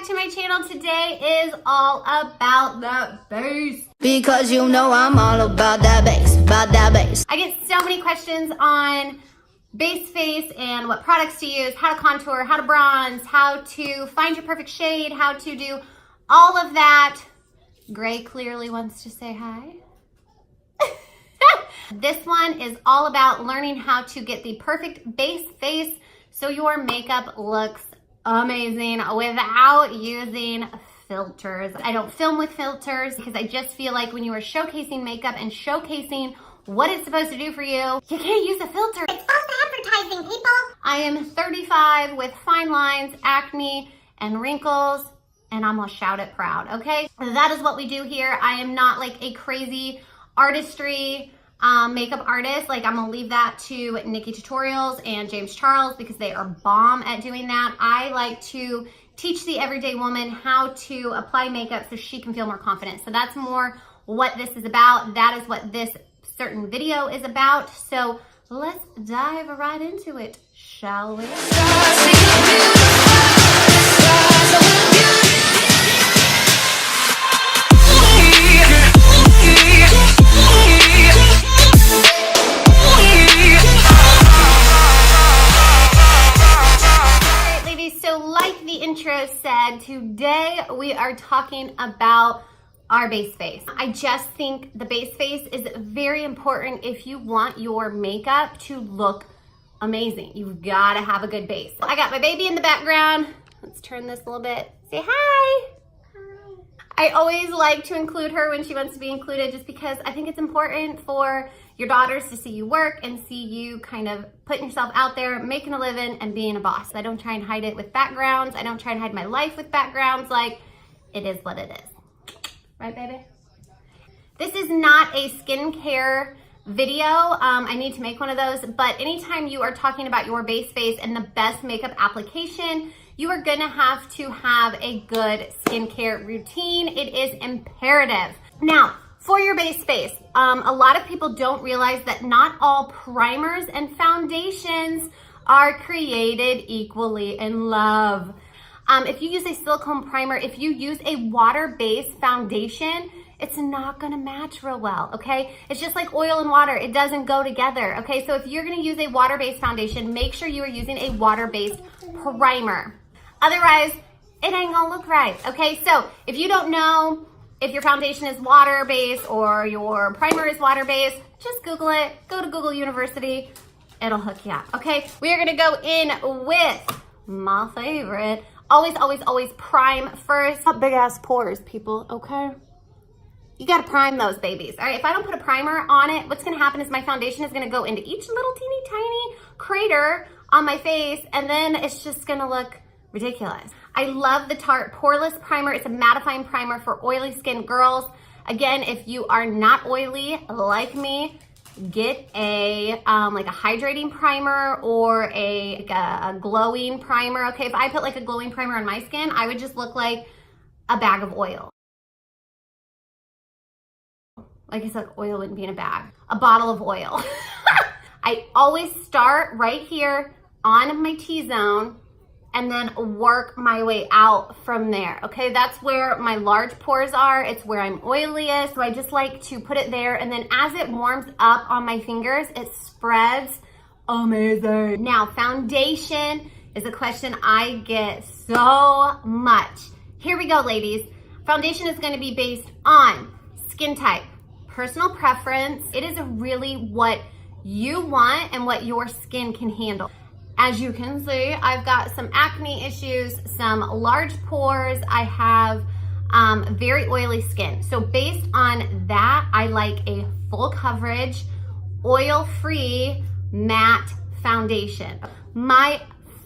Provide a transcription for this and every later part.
to my channel. Today is all about the base. Because you know I'm all about that bass, about that bass. I get so many questions on base face and what products to use, how to contour, how to bronze, how to find your perfect shade, how to do all of that. Gray clearly wants to say hi. This one is all about learning how to get the perfect base face so your makeup looks amazing without using filters. I don't film with filters because I just feel like when you are showcasing makeup and showcasing what it's supposed to do for you, you can't use a filter. It's false advertising, people. I am 35 with fine lines, acne, and wrinkles, and I'm gonna shout it proud, okay? That is what we do here. I am not like a crazy artistry makeup artist. Like, I'm gonna leave that to Younique Tutorials and James Charles because they are bomb at doing that. I like to teach the everyday woman how to apply makeup so she can feel more confident. So that's more what this is about. That is what this certain video is about. So let's dive right into it, shall we? Intro said, today we are talking about our base face. I just think the base face is very important if you want your makeup to look amazing. You've got to have a good base. I got my baby in the background. Let's turn this a little bit. Say hi. Hi. I always like to include her when she wants to be included just because I think it's important for your daughters to see you work and see you kind of putting yourself out there, making a living and being a boss. I don't try and hide it with backgrounds. I don't try and hide my life with backgrounds. Like, it is what it is. Right, baby? This is not a skincare video. I need to make one of those, but anytime you are talking about your base face and the best makeup application, you are gonna have to have a good skincare routine. It is imperative. Now, for your base face, a lot of people don't realize that not all primers and foundations are created equally in love. If you use a silicone primer, if you use a water-based foundation, it's not gonna match real well, okay? It's just like oil and water, it doesn't go together, okay? So if you're gonna use a water-based foundation, make sure you are using a water-based primer. Otherwise, it ain't gonna look right, okay? So if you don't know if your foundation is water-based or your primer is water-based, just Google it, go to Google University, it'll hook you up, okay? We are gonna go in with my favorite. Always, always, always prime first. Big ass pores, people, okay? You gotta prime those babies, all right? If I don't put a primer on it, what's gonna happen is my foundation is gonna go into each little teeny tiny crater on my face, and then it's just gonna look ridiculous. I love the Tarte Poreless Primer. It's a mattifying primer for oily skin girls. Again, if you are not oily like me, get a like a hydrating primer or a glowing primer. Okay, if I put like a glowing primer on my skin, I would just look like a bag of oil. Like I said, oil wouldn't be in a bag. A bottle of oil. I always start right here on my T-zone and then work my way out from there, okay? That's where my large pores are. It's where I'm oiliest, so I just like to put it there, and then as it warms up on my fingers, it spreads amazing. Now, foundation is a question I get so much. Here we go, ladies. Foundation is gonna be based on skin type, personal preference. It is really what you want and what your skin can handle. As you can see, I've got some acne issues, some large pores. I have very oily skin. So based on that, I like a full coverage, oil-free matte foundation. My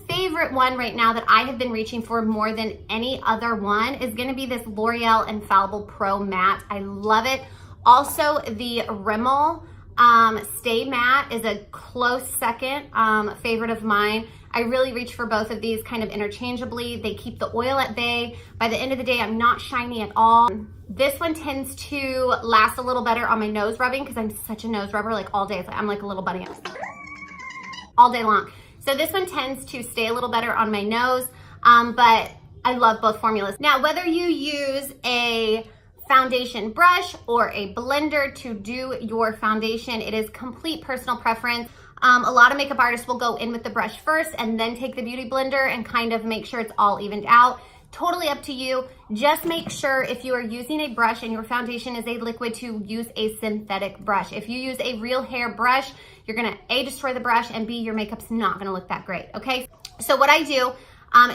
favorite one right now that I have been reaching for more than any other one is gonna be this L'Oreal Infallible Pro Matte. I love it. Also, the Rimmel Stay Matte is a close second favorite of mine. I really reach for both of these kind of interchangeably. They keep the oil at bay. By the end of the day, I'm not shiny at all. This one tends to last a little better on my nose rubbing because I'm such a nose rubber, like all day. I'm like a little bunny all day long. So this one tends to stay a little better on my nose, but I love both formulas. Now, whether you use a foundation brush or a blender to do your foundation, it is complete personal preference. A lot of makeup artists will go in with the brush first and then take the beauty blender and kind of make sure it's all evened out. Totally up to you. Just make sure if you are using a brush and your foundation is a liquid to use a synthetic brush. If you use a real hair brush, you're gonna A, destroy the brush, and B, your makeup's not gonna look that great, okay? So what I do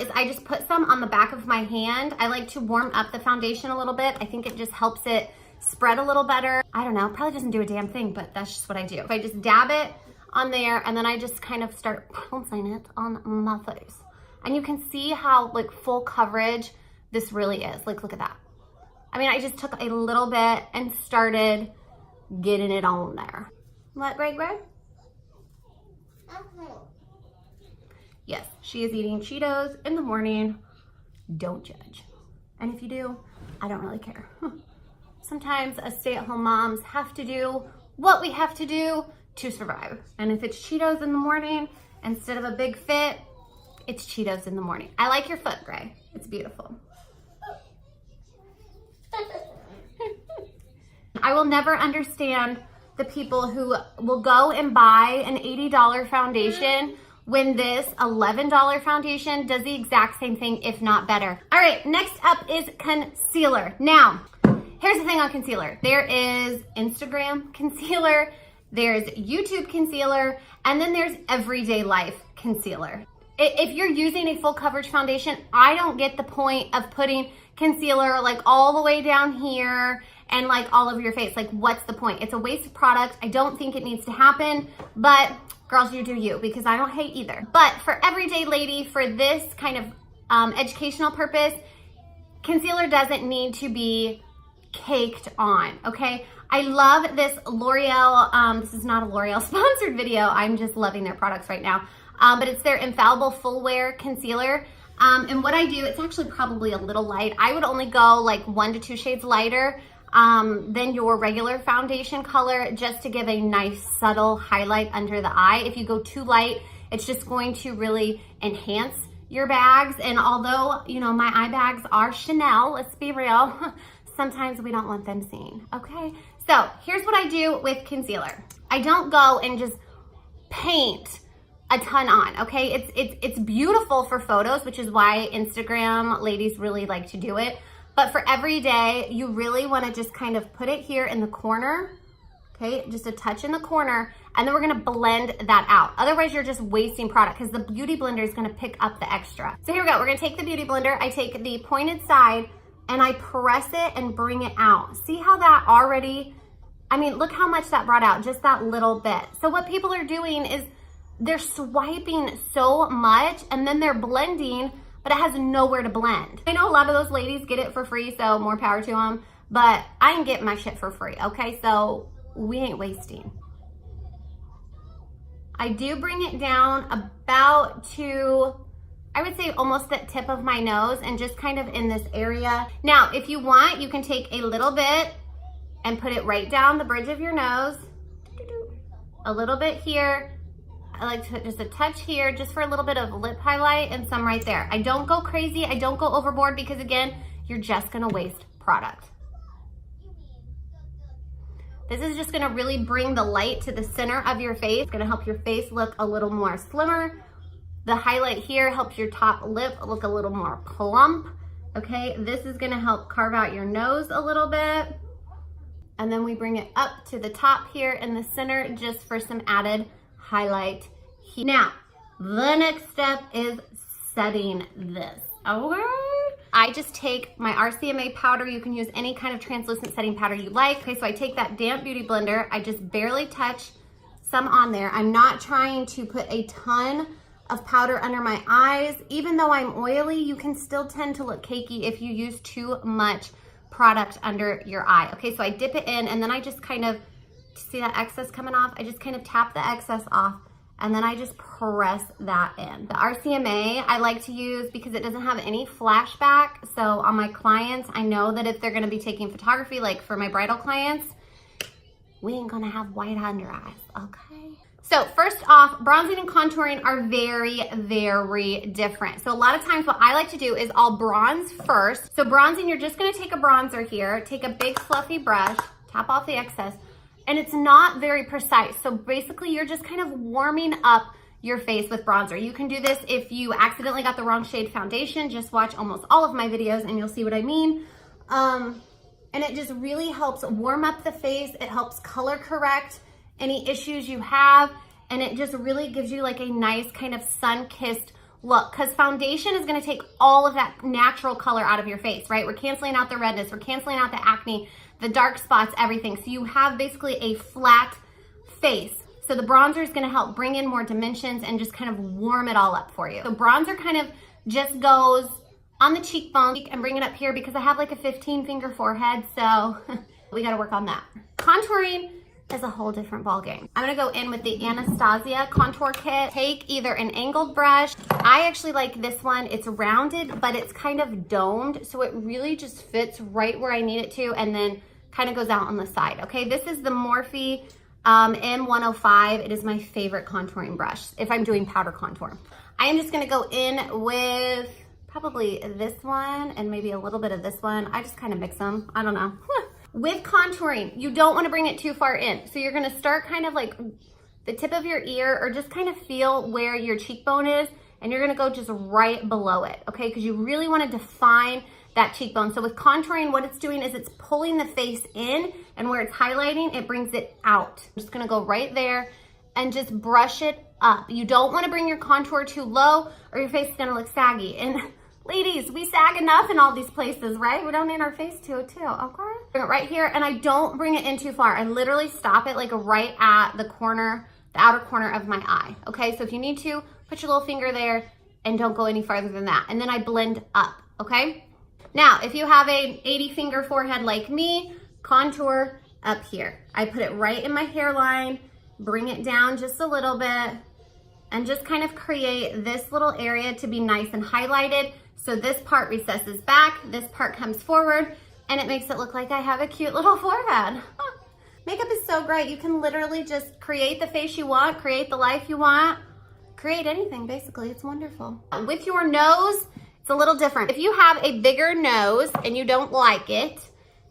is I just put some on the back of my hand. I like to warm up the foundation a little bit. I think it just helps it spread a little better. I don't know, probably doesn't do a damn thing, but that's just what I do. If I just dab it on there and then I just kind of start pouncing it on my face. And you can see how like full coverage this really is. Like, look at that. I mean, I just took a little bit and started getting it on there. What, Greg? Yes, she is eating Cheetos in the morning. Don't judge. And if you do, I don't really care. Sometimes us stay-at-home moms have to do what we have to do to survive. And if it's Cheetos in the morning instead of a big fit, it's Cheetos in the morning. I like your foot, Gray. It's beautiful. I will never understand the people who will go and buy an $80 foundation when this $11 foundation does the exact same thing, if not better. All right, next up is concealer. Now, here's the thing on concealer. There is Instagram concealer, there's YouTube concealer, and then there's everyday life concealer. If you're using a full coverage foundation, I don't get the point of putting concealer like all the way down here and like all over your face. Like, what's the point? It's a waste of product. I don't think it needs to happen, but girls, you do you, because I don't hate either. But for everyday lady, for this kind of educational purpose, concealer doesn't need to be caked on, okay? I love this L'Oreal, this is not a L'Oreal sponsored video, I'm just loving their products right now, but it's their Infallible Full Wear Concealer. And what I do, it's actually probably a little light. I would only go like 1 to 2 shades lighter than your regular foundation color, just to give a nice subtle highlight under the eye. If you go too light, it's just going to really enhance your bags. And although, you know, my eye bags are Chanel, let's be real, sometimes we don't want them seen, okay? So here's what I do with concealer. I don't go and just paint a ton on, okay? It's beautiful for photos, which is why Instagram ladies really like to do it. But for every day, you really wanna just kind of put it here in the corner, okay? Just a touch in the corner, and then we're gonna blend that out. Otherwise, you're just wasting product because the beauty blender is gonna pick up the extra. So here we go, we're gonna take the beauty blender, I take the pointed side, and I press it and bring it out. See how that already, I mean, look how much that brought out, just that little bit. So what people are doing is they're swiping so much and then they're blending, but it has nowhere to blend. I know a lot of those ladies get it for free, so more power to them, but I ain't getting my shit for free, okay? So we ain't wasting. I do bring it down about to, I would say almost the tip of my nose and just kind of in this area. Now, if you want, you can take a little bit and put it right down the bridge of your nose. A little bit here. I like to put just a touch here just for a little bit of lip highlight and some right there. I don't go crazy. I don't go overboard because again, you're just gonna waste product. This is just gonna really bring the light to the center of your face. It's gonna help your face look a little more slimmer. The highlight here helps your top lip look a little more plump, okay? This is gonna help carve out your nose a little bit. And then we bring it up to the top here in the center just for some added highlight here. Now, the next step is setting this, okay? I just take my RCMA powder. You can use any kind of translucent setting powder you like. Okay, so I take that damp beauty blender. I just barely touch some on there. I'm not trying to put a ton of powder under my eyes. Even though I'm oily, you can still tend to look cakey if you use too much product under your eye. Okay, so I dip it in and then I just kind of, see that excess coming off? I just kind of tap the excess off and then I just press that in. The RCMA I like to use because it doesn't have any flashback. So on my clients, I know that if they're gonna be taking photography, like for my bridal clients, we ain't gonna have white under eyes, okay? So first off, bronzing and contouring are very, very different. So a lot of times what I like to do is I'll bronze first. So bronzing, you're just gonna take a bronzer here, take a big fluffy brush, tap off the excess, and it's not very precise. So basically you're just kind of warming up your face with bronzer. You can do this if you accidentally got the wrong shade foundation. Just watch almost all of my videos and you'll see what I mean. And it just really helps warm up the face. It helps color correct any issues you have. And it just really gives you like a nice kind of sun-kissed look, because foundation is gonna take all of that natural color out of your face, right? We're canceling out the redness, we're canceling out the acne, the dark spots, everything. So you have basically a flat face. So the bronzer is gonna help bring in more dimensions and just kind of warm it all up for you. So bronzer kind of just goes on the cheekbone and bring it up here because I have like a 15-finger forehead, so we gotta work on that. Contouring is a whole different ballgame. I'm gonna go in with the Anastasia contour kit. Take either an angled brush. I actually like this one. It's rounded, but it's kind of domed, so it really just fits right where I need it to and then kind of goes out on the side, okay? This is the Morphe M105. It is my favorite contouring brush if I'm doing powder contour. I am just gonna go in with probably this one and maybe a little bit of this one. I just kind of mix them, I don't know. With contouring, you don't want to bring it too far in. So you're going to start kind of like the tip of your ear or just kind of feel where your cheekbone is, and you're going to go just right below it, okay? Because you really want to define that cheekbone. So with contouring, what it's doing is it's pulling the face in, and where it's highlighting, it brings it out. I'm just going to go right there and just brush it up. You don't want to bring your contour too low or your face is going to look saggy. And ladies, we sag enough in all these places, right? We don't need our face to too, okay? Bring it right here, and I don't bring it in too far. I literally stop it like right at the corner, the outer corner of my eye, okay? So if you need to, put your little finger there and don't go any farther than that. And then I blend up, okay? Now, if you have a 80-finger forehead like me, contour up here. I put it right in my hairline, bring it down just a little bit, and just kind of create this little area to be nice and highlighted. So this part recesses back, this part comes forward, and it makes it look like I have a cute little forehead. Makeup is so great. You can literally just create the face you want, create the life you want, create anything, basically. It's wonderful. With your nose, it's a little different. If you have a bigger nose and you don't like it,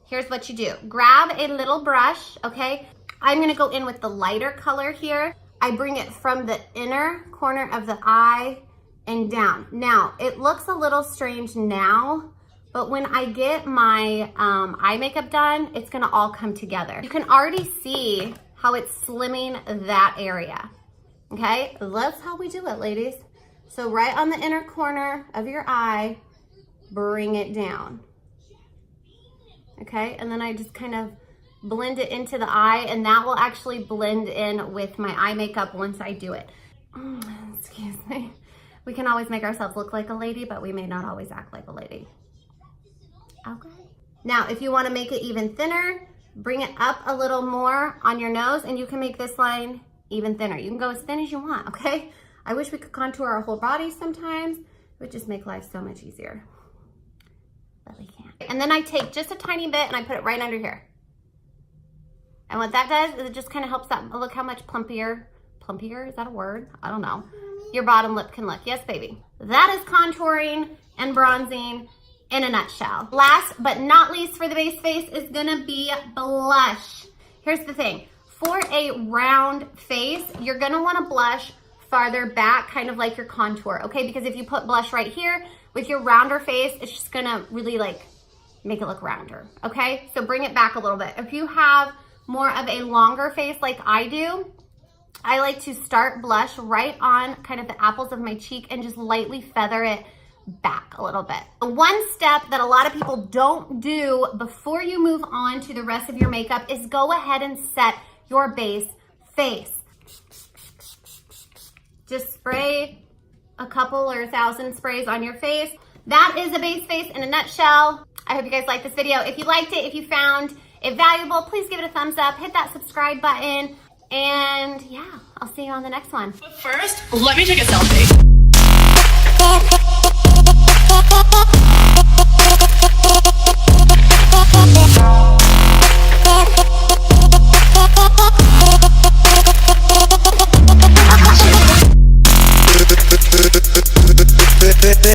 here's what you do. Grab a little brush, okay? I'm gonna go in with the lighter color here. I bring it from the inner corner of the eye and down. Now, it looks a little strange now, but when I get my eye makeup done, it's gonna all come together. You can already see how it's slimming that area, okay? That's how we do it, ladies. So right on the inner corner of your eye, bring it down, okay? And then I just kind of blend it into the eye, and that will actually blend in with my eye makeup once I do it. Excuse me. We can always make ourselves look like a lady, but we may not always act like a lady. Okay. Now, if you want to make it even thinner, bring it up a little more on your nose, and you can make this line even thinner. You can go as thin as you want, okay? I wish we could contour our whole body sometimes. It would just make life so much easier. But we can't. And then I take just a tiny bit and I put it right under here. And what that does is it just kind of helps that, look how much plumpier, is that a word? I don't know. Your bottom lip can look. Yes, baby. That is contouring and bronzing in a nutshell. Last but not least for the base face is gonna be blush. Here's the thing. For a round face, you're gonna wanna blush farther back, kind of like your contour, okay? Because if you put blush right here, with your rounder face, it's just gonna really like make it look rounder, okay? So bring it back a little bit. If you have more of a longer face like I do, I like to start blush right on kind of the apples of my cheek and just lightly feather it back a little bit. One step that a lot of people don't do before you move on to the rest of your makeup is go ahead and set your base face. Just spray a couple or 1,000 sprays on your face. That is a base face in a nutshell. I hope you guys liked this video. If you liked it, if you found it valuable, please give it a thumbs up, hit that subscribe button, and yeah, I'll see you on the next one. But first, let me take a selfie.